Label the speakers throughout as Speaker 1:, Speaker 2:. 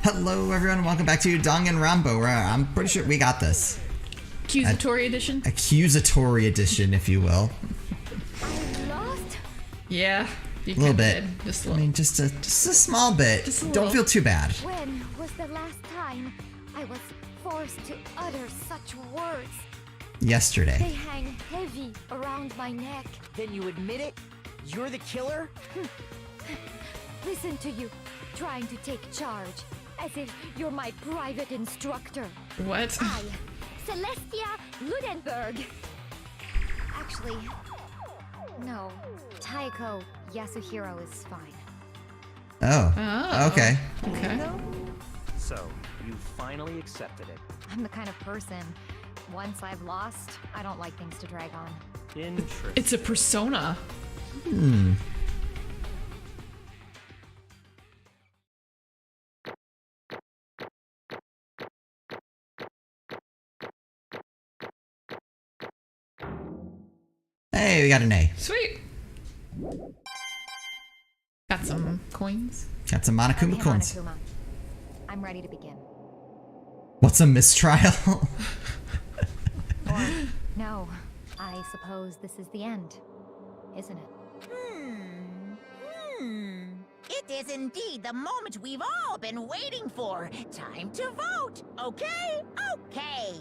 Speaker 1: Hello everyone, welcome back to Danganronpa, where I'm pretty sure we got this.
Speaker 2: Accusatory edition?
Speaker 1: Accusatory edition, if you will.
Speaker 3: I lost?
Speaker 2: Yeah.
Speaker 1: A little bit.
Speaker 2: Just a little.
Speaker 1: I mean, just a small bit.
Speaker 2: Just a
Speaker 1: Don't
Speaker 2: little.
Speaker 1: feel too bad.
Speaker 3: When was the last time I was forced to utter such words? They
Speaker 1: Yesterday.
Speaker 3: hang heavy around my neck.
Speaker 4: Then you admit it? You're the killer?
Speaker 3: Listen to you, trying to take charge, as if you're my private instructor.
Speaker 2: What?
Speaker 3: I, Celestia Ludenberg. Actually, no. Taiko Yasuhiro is fine.
Speaker 1: Oh.
Speaker 2: Oh.
Speaker 1: Okay.
Speaker 2: Okay.
Speaker 4: So, you finally accepted it.
Speaker 3: I'm the kind of person, once I've lost, I don't like things to drag on.
Speaker 4: Interesting.
Speaker 2: It's a persona.
Speaker 1: Hmm. Hey, we got an A.
Speaker 2: Sweet. Got some coins.
Speaker 1: Got some Monokuma
Speaker 3: Okay,
Speaker 1: coins.
Speaker 3: Monokuma. I'm ready to begin.
Speaker 1: What's a mistrial?
Speaker 3: Or, no, I suppose this is the end, isn't it?
Speaker 5: It is indeed the moment we've all been waiting for. Time to vote, okay? Okay.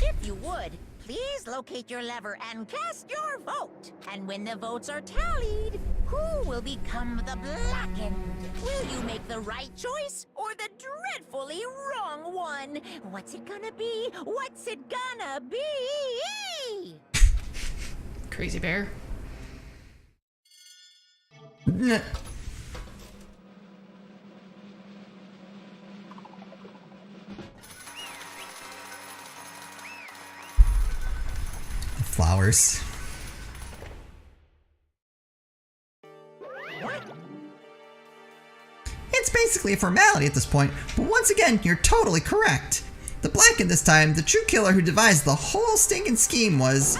Speaker 5: If you would, please locate your lever and cast your vote. And when the votes are tallied, who will become the blackened? Will you make the right choice or the dreadfully wrong one? What's it gonna be? What's it gonna be?
Speaker 2: Crazy bear.
Speaker 1: Nah. Flowers. It's basically a formality at this point, but once again, you're totally correct. The blackened this time, the true killer who devised the whole stinking scheme was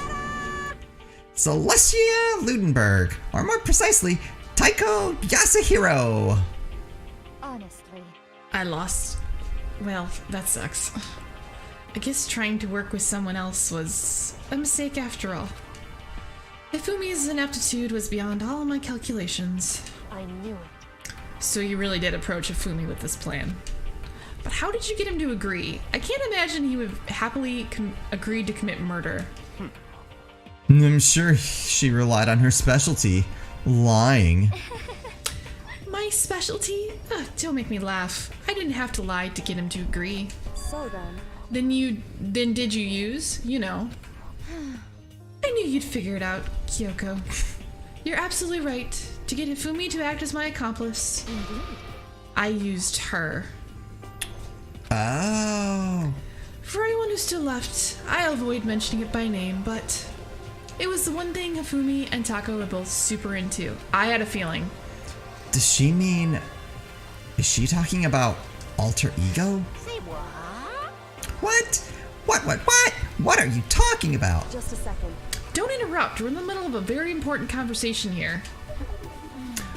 Speaker 1: Celestia Ludenberg, or more precisely, Taiko Yasuhiro.
Speaker 3: Honestly,
Speaker 2: I lost. Well, that sucks. I guess trying to work with someone else was a mistake after all. Ifumi's ineptitude was beyond all of my calculations.
Speaker 3: I knew it.
Speaker 2: So you really did approach Ifumi with this plan. But how did you get him to agree? I can't imagine he would happily agree to commit murder.
Speaker 1: I'm sure she relied on her specialty, lying.
Speaker 2: My specialty? Ugh, don't make me laugh. I didn't have to lie to get him to agree.
Speaker 3: So then,
Speaker 2: Then did you use, you know? I knew you'd figure it out, Kyoko. You're absolutely right. To get Ifumi to act as my accomplice, I used her.
Speaker 1: Oh.
Speaker 2: For anyone who's still left, I'll avoid mentioning it by name, but it was the one thing Ifumi and Tako were both super into. I had a feeling.
Speaker 1: Does she mean... Is she talking about alter ego?
Speaker 5: Say what?
Speaker 1: What? What? What are you talking about?
Speaker 3: just a second.
Speaker 2: Don't interrupt. We're in the middle of a very important conversation here.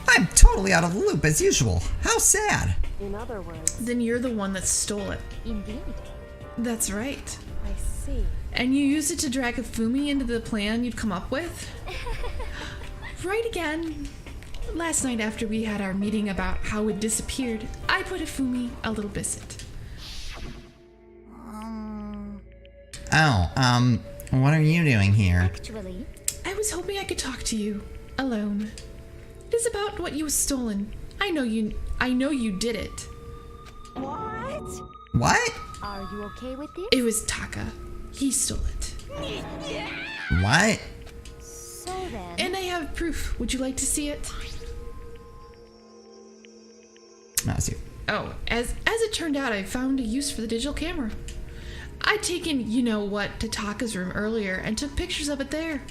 Speaker 1: I'm totally out of the loop as usual. How sad.
Speaker 6: In other words,
Speaker 2: Then you're the one that stole it.
Speaker 3: Indeed.
Speaker 2: That's right.
Speaker 6: I see.
Speaker 2: And you used it to drag Ifumi into the plan you'd come up with? Right again. Last night after we had our meeting about how it disappeared, I put Ifumi a little biscuit.
Speaker 1: Oh, what are you doing here?
Speaker 3: Actually,
Speaker 2: I was hoping I could talk to you, alone. It is about what you was stolen. I know you did it.
Speaker 3: what?
Speaker 1: What?
Speaker 3: Are you okay with this?
Speaker 2: It was Taka. He stole it.
Speaker 1: What?
Speaker 3: So then,
Speaker 2: And I have proof. Would you like to see it?
Speaker 1: No, it's you.
Speaker 2: Oh, as it turned out, I found a use for the digital camera. I'd taken you-know-what to Taka's room earlier and took pictures of it there.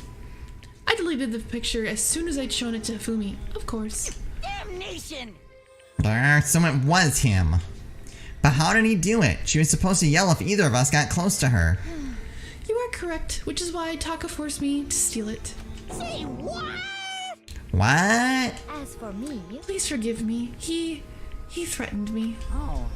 Speaker 2: I deleted the picture as soon as I'd shown it to Ifumi, of course.
Speaker 5: Damnation!
Speaker 1: So it was him. But how did he do it? She was supposed to yell if either of us got close to her.
Speaker 2: You are correct, which is why Taka forced me to steal it.
Speaker 5: Say what?
Speaker 1: What?
Speaker 3: as for me,
Speaker 2: Please forgive me. He threatened me.
Speaker 5: Oh.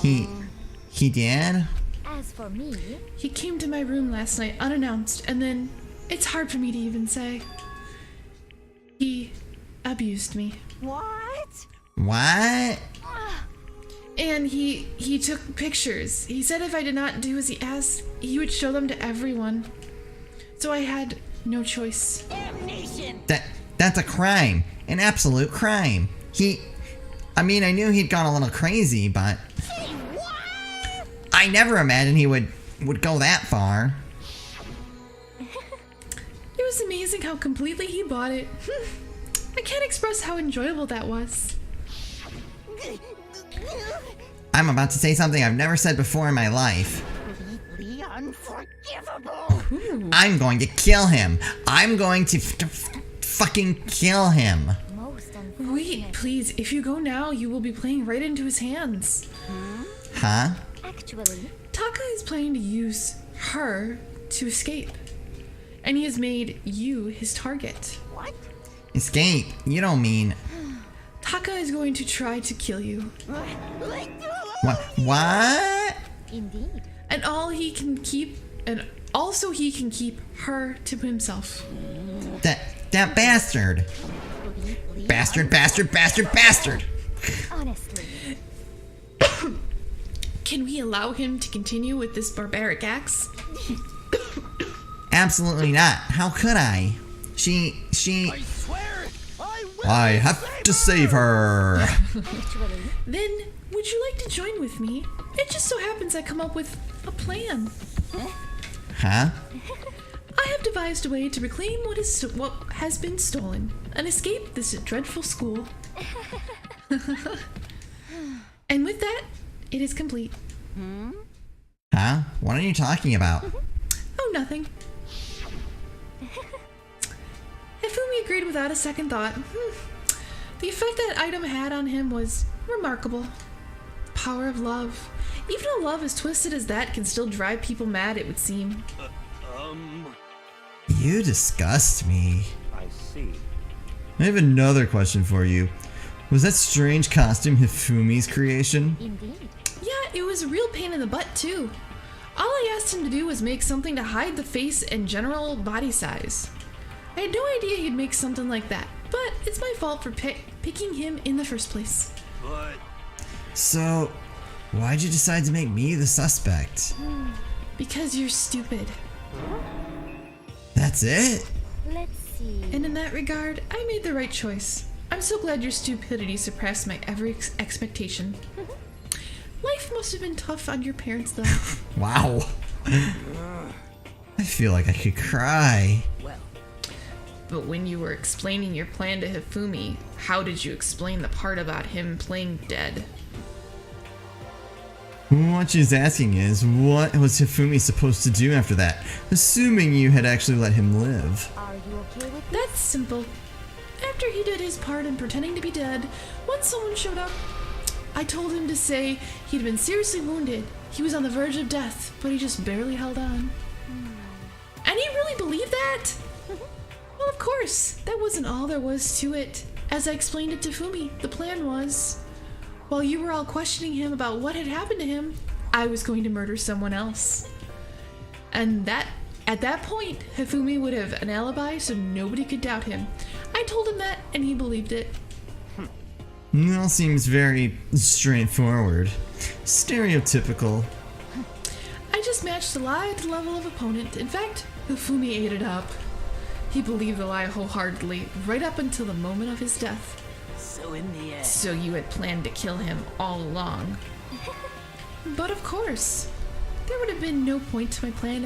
Speaker 1: He did?
Speaker 3: As for me,
Speaker 2: He came to my room last night unannounced, and then it's hard for me to even say. He abused me.
Speaker 5: What?
Speaker 1: What?
Speaker 2: And he took pictures. He said if I did not do as he asked, he would show them to everyone. So I had no choice.
Speaker 5: Damnation!
Speaker 1: That's a crime. An absolute crime. I mean, I knew he'd gone a little crazy, but
Speaker 5: Hey, what?
Speaker 1: I never imagined he would go that far.
Speaker 2: It was amazing how completely he bought it. I can't express how enjoyable that was.
Speaker 1: I'm about to say something I've never said before in my life.
Speaker 5: Completely unforgivable!
Speaker 1: I'm going to kill him. I'm going to fucking kill him.
Speaker 3: most unfortunate.
Speaker 2: Wait, please, if you go now, you will be playing right into his hands.
Speaker 1: Huh?
Speaker 3: Actually,
Speaker 2: Taka is planning to use her to escape. And he has made you his target.
Speaker 5: What?
Speaker 1: Escape? You don't mean...
Speaker 2: Taka is going to try to kill you.
Speaker 1: What?
Speaker 3: indeed.
Speaker 2: And also he can keep her to himself.
Speaker 1: That bastard. Bastard.
Speaker 3: Honestly,
Speaker 2: Can we allow him to continue with this barbaric acts?
Speaker 1: Absolutely not. How could I? She...
Speaker 4: I swear, I will.
Speaker 1: I have to save her.
Speaker 3: actually,
Speaker 2: Then, would you like to join with me? It just so happens I come up with a plan.
Speaker 1: Huh?
Speaker 2: I have devised a way to reclaim what has been stolen and escape this dreadful school. And with that, it is complete.
Speaker 1: Huh? What are you talking about?
Speaker 2: Oh, nothing. Hifumi agreed without a second thought. The effect that item had on him was remarkable. Power of love. Even a love as twisted as that can still drive people mad, it would seem.
Speaker 1: You disgust me.
Speaker 4: I see.
Speaker 1: I have another question for you. Was that strange costume Hifumi's creation?
Speaker 3: indeed.
Speaker 2: Yeah, it was a real pain in the butt, too. All I asked him to do was make something to hide the face and general body size. I had no idea he'd make something like that, but it's my fault for picking him in the first place.
Speaker 4: But
Speaker 1: So, why'd you decide to make me the suspect?
Speaker 2: Because you're stupid.
Speaker 1: That's it?
Speaker 3: Let's see.
Speaker 2: And in that regard, I made the right choice. I'm so glad your stupidity surpassed my every expectation. Life must have been tough on your parents, though.
Speaker 1: Wow. I feel like I could cry.
Speaker 2: But when you were explaining your plan to Hifumi, how did you explain the part about him playing dead?
Speaker 1: What she's asking is, what was Hifumi supposed to do after that? Assuming you had actually let him live.
Speaker 3: Are you okay with
Speaker 2: That's simple. After he did his part in pretending to be dead, once someone showed up, I told him to say he'd been seriously wounded. He was on the verge of death, but he just barely held on. And he really believed that? Well, of course, that wasn't all there was to it. As I explained it to Fumi, the plan was, while you were all questioning him about what had happened to him, I was going to murder someone else. And at that point, Hifumi would have an alibi so nobody could doubt him. I told him that, and he believed it.
Speaker 1: It all seems very straightforward. Stereotypical.
Speaker 2: I just matched the lie to the level of opponent. In fact, Hifumi ate it up. He believed the lie wholeheartedly, right up until the moment of his death.
Speaker 5: So in the end...
Speaker 2: So you had planned to kill him all along. But of course, there would have been no point to my plan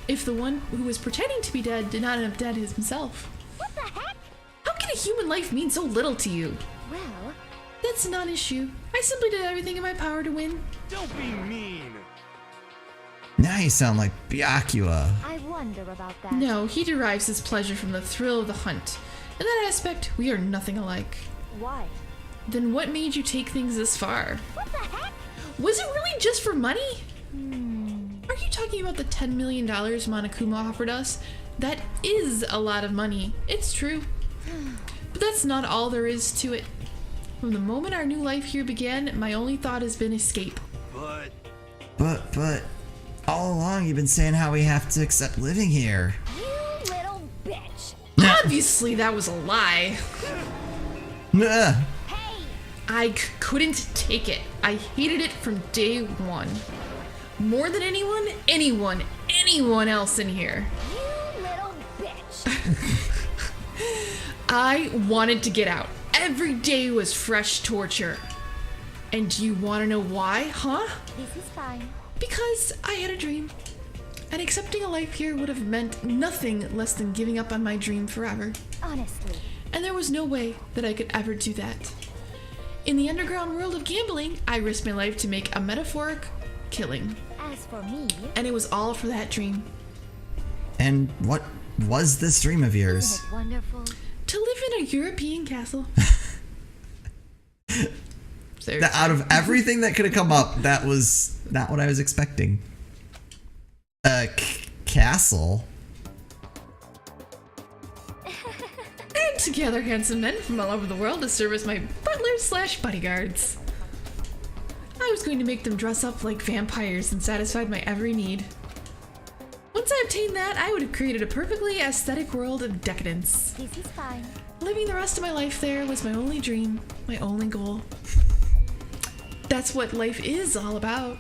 Speaker 2: if the one who was pretending to be dead did not end up dead himself.
Speaker 3: What the heck?
Speaker 2: How can a human life mean so little to you?
Speaker 3: Well,
Speaker 2: That's a non-issue. I simply did everything in my power to win.
Speaker 4: don't be mean.
Speaker 1: Now you sound like Byakuya.
Speaker 3: I wonder about that.
Speaker 2: No, he derives his pleasure from the thrill of the hunt. In that aspect, we are nothing alike.
Speaker 3: Why?
Speaker 2: Then what made you take things this far?
Speaker 3: What the heck?
Speaker 2: Was it really just for money? Are you talking about the $10 million Monokuma offered us? That is a lot of money. It's true. But that's not all there is to it. From the moment our new life here began, my only thought has been escape.
Speaker 1: But, all along you've been saying how we have to accept living here.
Speaker 3: You little bitch.
Speaker 2: Obviously, that was a lie.
Speaker 1: Ugh.
Speaker 3: Hey!
Speaker 2: I couldn't take it. I hated it from day one. More than anyone else in here.
Speaker 3: You little bitch.
Speaker 2: I wanted to get out. Every day was fresh torture. And do you want to know why, huh?
Speaker 3: This is fine.
Speaker 2: Because I had a dream. And accepting a life here would have meant nothing less than giving up on my dream forever.
Speaker 3: Honestly.
Speaker 2: And there was no way that I could ever do that. In the underground world of gambling, I risked my life to make a metaphoric killing.
Speaker 3: As for me,
Speaker 2: And it was all for that dream.
Speaker 1: And what was this dream of yours?
Speaker 3: isn't it wonderful?
Speaker 2: To live in a European castle.
Speaker 1: Out of everything that could have come up, that was not what I was expecting. A castle?
Speaker 2: And together handsome men from all over the world to serve as my butlers/bodyguards. I was going to make them dress up like vampires and satisfied my every need. Once I obtained that, I would have created a perfectly aesthetic world of decadence.
Speaker 3: This is fine.
Speaker 2: Living the rest of my life there was my only dream, my only goal. That's what life is all about.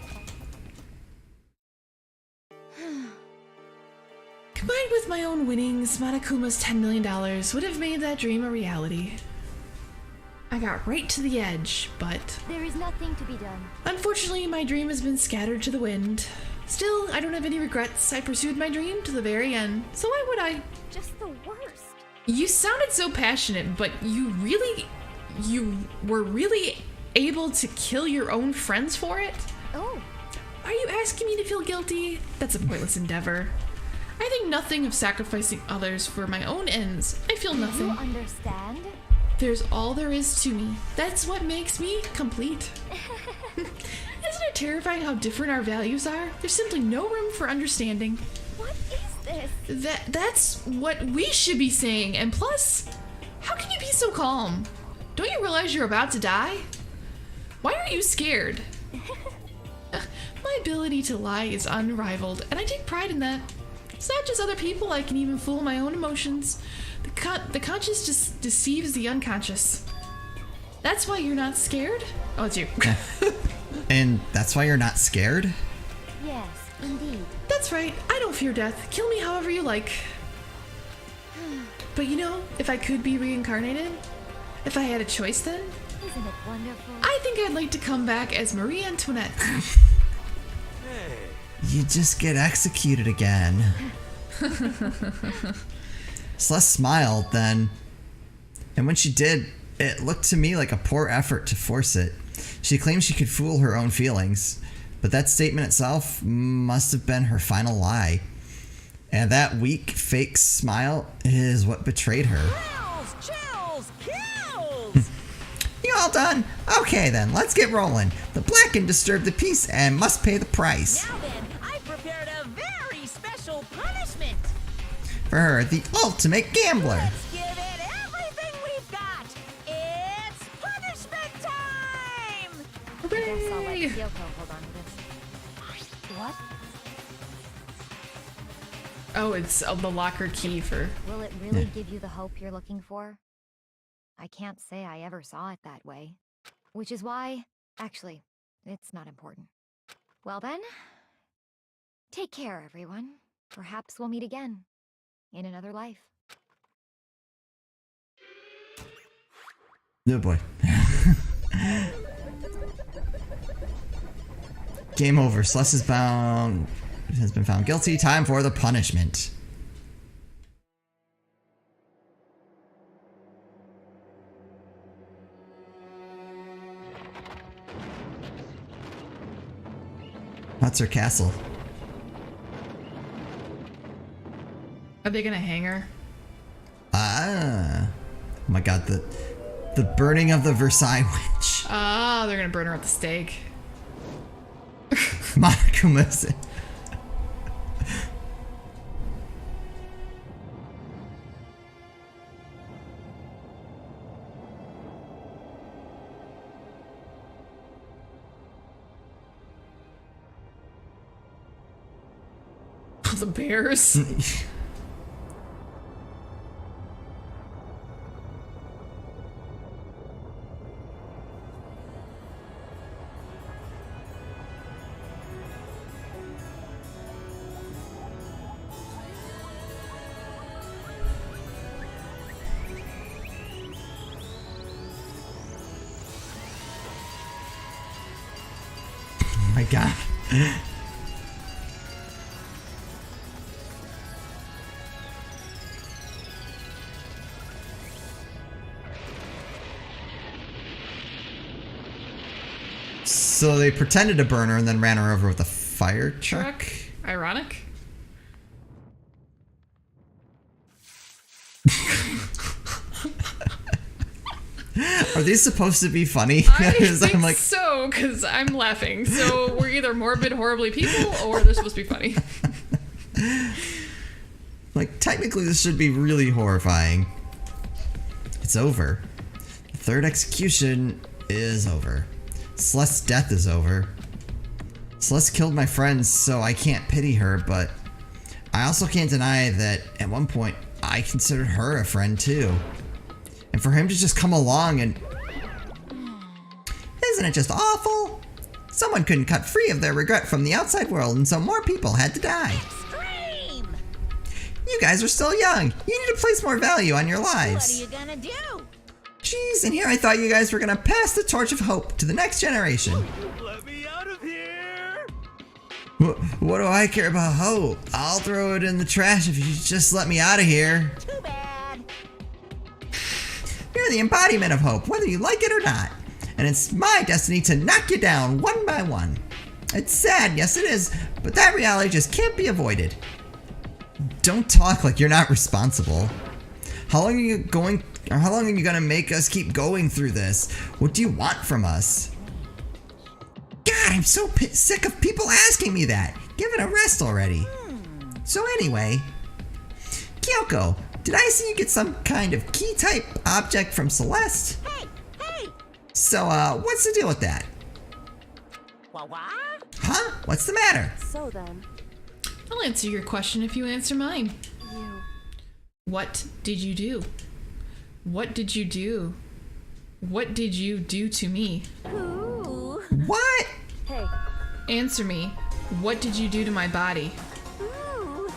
Speaker 2: Combined with my own winnings, Monokuma's $10 million would have made that dream a reality. I got right to the edge, but
Speaker 3: There is nothing to be done.
Speaker 2: unfortunately my dream has been scattered to the wind. Still, I don't have any regrets. I pursued my dream to the very end, so why would I?
Speaker 3: Just the worst.
Speaker 2: You sounded so passionate, but you were really able to kill your own friends for it?
Speaker 3: Oh,
Speaker 2: Are you asking me to feel guilty? That's a pointless endeavor. I think nothing of sacrificing others for my own ends. I feel
Speaker 3: you
Speaker 2: nothing.
Speaker 3: understand?
Speaker 2: There's all there is to me. That's what makes me complete. Isn't it terrifying how different our values are? There's simply no room for understanding.
Speaker 3: What is this?
Speaker 2: That's what we should be saying. And plus, how can you be so calm? Don't you realize you're about to die? Why aren't you scared? My ability to lie is unrivaled, and I take pride in that. It's not just other people, I can even fool my own emotions. The conscious just deceives the unconscious. That's why you're not scared? Oh, it's you.
Speaker 1: And that's why you're not scared?
Speaker 3: Yes, indeed.
Speaker 2: That's right, I don't fear death. Kill me however you like. But you know, if I could be reincarnated, if I had a choice then,
Speaker 3: Isn't it wonderful?
Speaker 2: I think I'd like to come back as Marie Antoinette.
Speaker 1: You just get executed again. Celeste smiled then, and when she did, it looked to me like a poor effort to force it. She claimed she could fool her own feelings, but that statement itself must have been her final lie. And that weak, fake smile is what betrayed her.
Speaker 5: Chills, kills!
Speaker 1: You all done? Okay then, let's get rolling. The Blackened disturbed the peace and must pay the price.
Speaker 5: Now then, I prepared a very special punishment.
Speaker 1: For her, the ultimate gambler.
Speaker 5: Let's give it everything we've got. It's punishment time!
Speaker 3: I guess I'll let
Speaker 2: Hooray!
Speaker 3: Kyoko hold on to this. What?
Speaker 2: Oh, it's the locker key for...
Speaker 3: Will it really give you the hope you're looking for? I can't say I ever saw it that way. Which is why... Actually, it's not important. Well then... Take care, everyone. Perhaps we'll meet again. In another life.
Speaker 1: Oh boy. Game over. Celeste has been found guilty. Time for the punishment. That's her castle.
Speaker 2: Are they gonna hang her?
Speaker 1: Ah. Oh my god, the burning of the Versailles witch.
Speaker 2: Ah, they're gonna burn her at the stake.
Speaker 1: Monokuma's.
Speaker 2: The bears.
Speaker 1: Oh my god. So they pretended to burn her and then ran her over with a fire truck?
Speaker 2: Ironic.
Speaker 1: Are these supposed to be funny?
Speaker 2: I
Speaker 1: 'Cause
Speaker 2: think
Speaker 1: I'm like,
Speaker 2: so, because I'm laughing. So we're either morbid, horribly people, or they're supposed to be funny.
Speaker 1: like, technically this should be really horrifying. It's over. The third execution is over. Celeste's death is over. Celeste killed my friends, so I can't pity her, but I also can't deny that at one point I considered her a friend too. And for him to just come along and... Isn't it just awful? Someone couldn't cut free of their regret from the outside world, and so more people had to die.
Speaker 5: Extreme!
Speaker 1: You guys are still young. You need to place more value on your
Speaker 5: What are
Speaker 1: lives.
Speaker 5: you gonna do?
Speaker 1: Jeez, and here I thought you guys were gonna pass the torch of hope to the next generation.
Speaker 4: Let me out of here!
Speaker 1: What do I care about hope? I'll throw it in the trash if you just let me out of here.
Speaker 5: Too bad.
Speaker 1: You're the embodiment of hope, whether you like it or not. And it's my destiny to knock you down one by one. It's sad, yes it is, but that reality just can't be avoided. Don't talk like you're not responsible. How long are you gonna make us keep going through this? What do you want from us? God, I'm so sick of people asking me that. Give it a rest already. So anyway, Kyoko, did I see you get some kind of key type object from Celeste?
Speaker 5: Hey, hey!
Speaker 1: So, what's the deal with that?
Speaker 5: What?
Speaker 1: Huh? What's the matter?
Speaker 6: So then,
Speaker 2: I'll answer your question if you answer mine.
Speaker 6: you...
Speaker 2: What did you do? What did you do? What did you do to me?
Speaker 5: Ooh.
Speaker 1: What?
Speaker 6: Hey,
Speaker 2: Answer me. What did you do to my body?
Speaker 5: Ooh.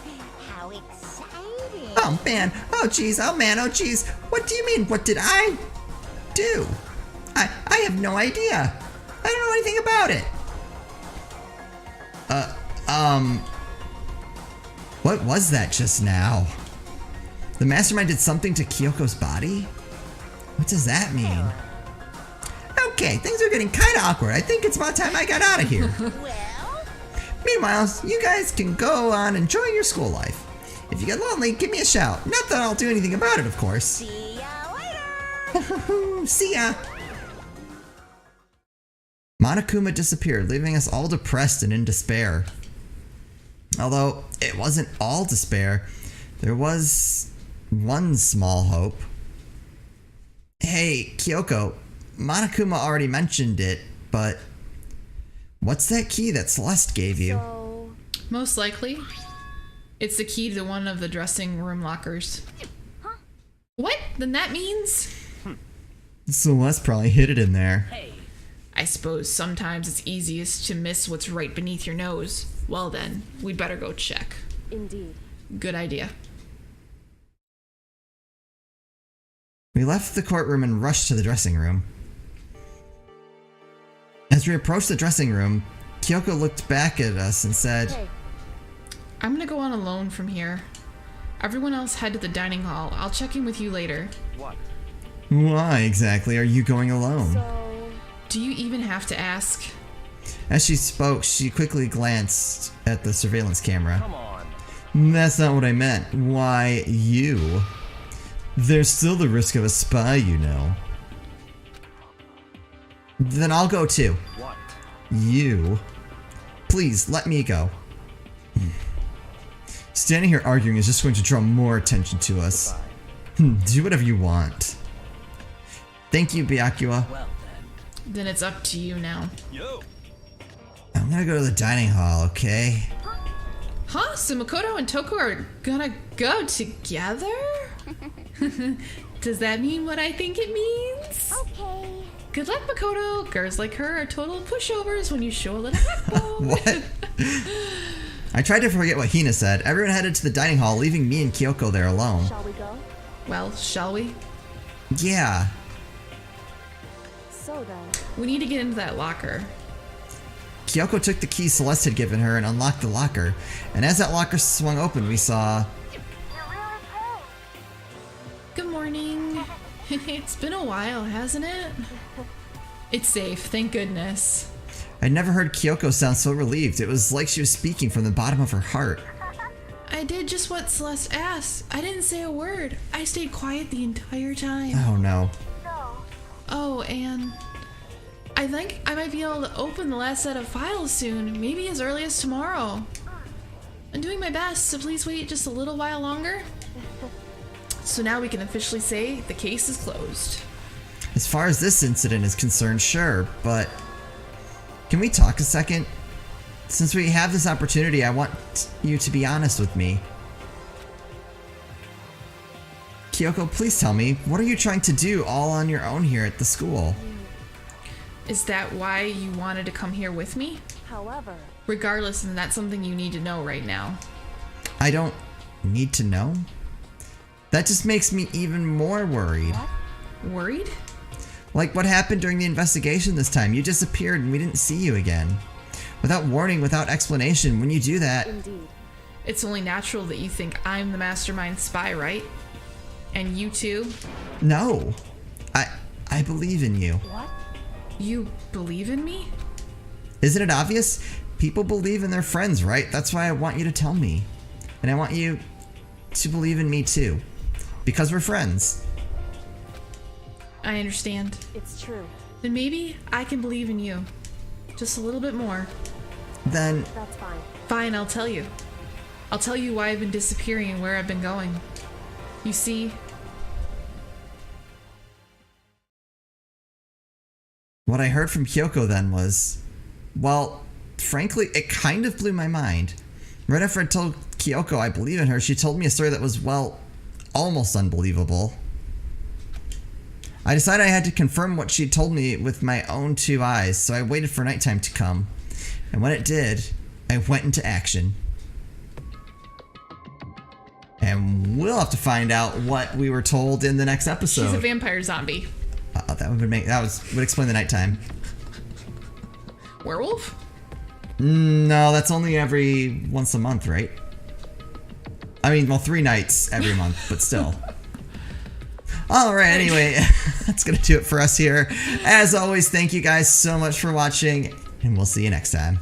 Speaker 5: How exciting.
Speaker 1: Oh man. Oh jeez. Oh man. Oh jeez. What do you mean? What did I do? I have no idea. I don't know anything about it. What was that just now? The mastermind did something to Kyoko's body? What does that mean? Okay, things are getting kind of awkward. I think it's about time I got out of here.
Speaker 5: Well,
Speaker 1: Meanwhile, you guys can go on enjoying your school life. If you get lonely, give me a shout. Not that I'll do anything about it, of course.
Speaker 5: see ya later.
Speaker 1: See ya. Monokuma disappeared, leaving us all depressed and in despair. Although it wasn't all despair, there was one small hope. Hey, Kyoko, Monokuma already mentioned it, but what's that key that Celeste gave you?
Speaker 6: so...
Speaker 2: Most likely, it's the key to one of the dressing room lockers. What? Then that means?
Speaker 1: Celeste probably hid it in there.
Speaker 2: I suppose sometimes it's easiest to miss what's right beneath your nose. Well then, we'd better go check.
Speaker 6: Indeed.
Speaker 2: Good idea.
Speaker 1: We left the courtroom and rushed to the dressing room. As we approached the dressing room, Kyoko looked back at us and said,
Speaker 6: Hey,
Speaker 2: I'm gonna go on alone from here. Everyone else head to the dining hall. I'll check in with you later.
Speaker 4: What?
Speaker 1: "Why exactly are you going alone?"
Speaker 6: so...
Speaker 2: Do you even have to ask?
Speaker 1: As she spoke, she quickly glanced at the surveillance camera.
Speaker 4: Come on.
Speaker 1: "That's not what I meant. Why you? There's still the risk of a spy, you know." "Then I'll go too."
Speaker 4: What?
Speaker 1: "You? Please, let me go." Standing here arguing is just going to draw more attention to us. Do whatever you want. Thank you, Byakuya.
Speaker 4: Well
Speaker 2: Then it's up to you now.
Speaker 4: then. Yo.
Speaker 1: I'm gonna go to the dining hall, okay?
Speaker 2: Huh? So Makoto and Toko are gonna go together? Does that mean what I think it means?
Speaker 3: Okay.
Speaker 2: Good luck, Makoto. Girls like her are total pushovers when you show a little backbone.
Speaker 1: What? I tried to forget what Hina said. Everyone headed to the dining hall, leaving me and Kyoko there alone.
Speaker 3: Shall we go?
Speaker 2: Well, shall we?
Speaker 1: Yeah.
Speaker 3: So then.
Speaker 2: We need to get into that locker.
Speaker 1: Kyoko took the key Celeste had given her and unlocked the locker. And as that locker swung open, we saw...
Speaker 2: Good morning. It's been a while, hasn't it? It's safe, thank goodness.
Speaker 1: I'd never heard Kyoko sound so relieved. It was like she was speaking from the bottom of her heart.
Speaker 2: I did just what Celeste asked. I didn't say a word. I stayed quiet the entire time.
Speaker 1: Oh no.
Speaker 2: Oh, and I think I might be able to open the last set of files soon, maybe as early as tomorrow. I'm doing my best, so please wait just a little while longer. So now we can officially say the case is closed.
Speaker 1: As far as this incident is concerned, sure, but... Can we talk a second? Since we have this opportunity, I want you to be honest with me. Kyoko, please tell me, what are you trying to do all on your own here at the school?
Speaker 2: Is that why you wanted to come here with me?
Speaker 3: However.
Speaker 2: Regardless, and that's something you need to know right now.
Speaker 1: I don't need to know? That just makes me even more worried.
Speaker 2: Worried?
Speaker 1: Like what happened during the investigation this time. You disappeared and we didn't see you again. Without warning, without explanation, when you do that...
Speaker 3: Indeed.
Speaker 2: It's only natural that you think I'm the mastermind spy, right? And you too?
Speaker 1: No. I believe in you.
Speaker 3: What?
Speaker 2: You believe in me?
Speaker 1: Isn't it obvious? People believe in their friends, right? That's why I want you to tell me. And I want you to believe in me too. Because we're friends.
Speaker 2: I understand.
Speaker 3: It's true.
Speaker 2: Then maybe I can believe in you. Just a little bit more.
Speaker 1: Then...
Speaker 3: That's fine.
Speaker 2: Fine, I'll tell you. I'll tell you why I've been disappearing and where I've been going. You see...
Speaker 1: What I heard from Kyoko then was... Well, frankly, it kind of blew my mind. Right after I told Kyoko I believe in her, she told me a story that was, well, almost unbelievable. I decided I had to confirm what she told me with my own two eyes, so I waited for nighttime to come. And when it did, I went into action. And we'll have to find out what we were told in the next episode.
Speaker 2: She's a vampire zombie.
Speaker 1: Would explain the nighttime.
Speaker 2: Werewolf?
Speaker 1: No, that's only every once a month, right? I mean, well, 3 nights every month, but still. Alright, anyway, that's gonna do it for us here. As always, thank you guys so much for watching, and we'll see you next time.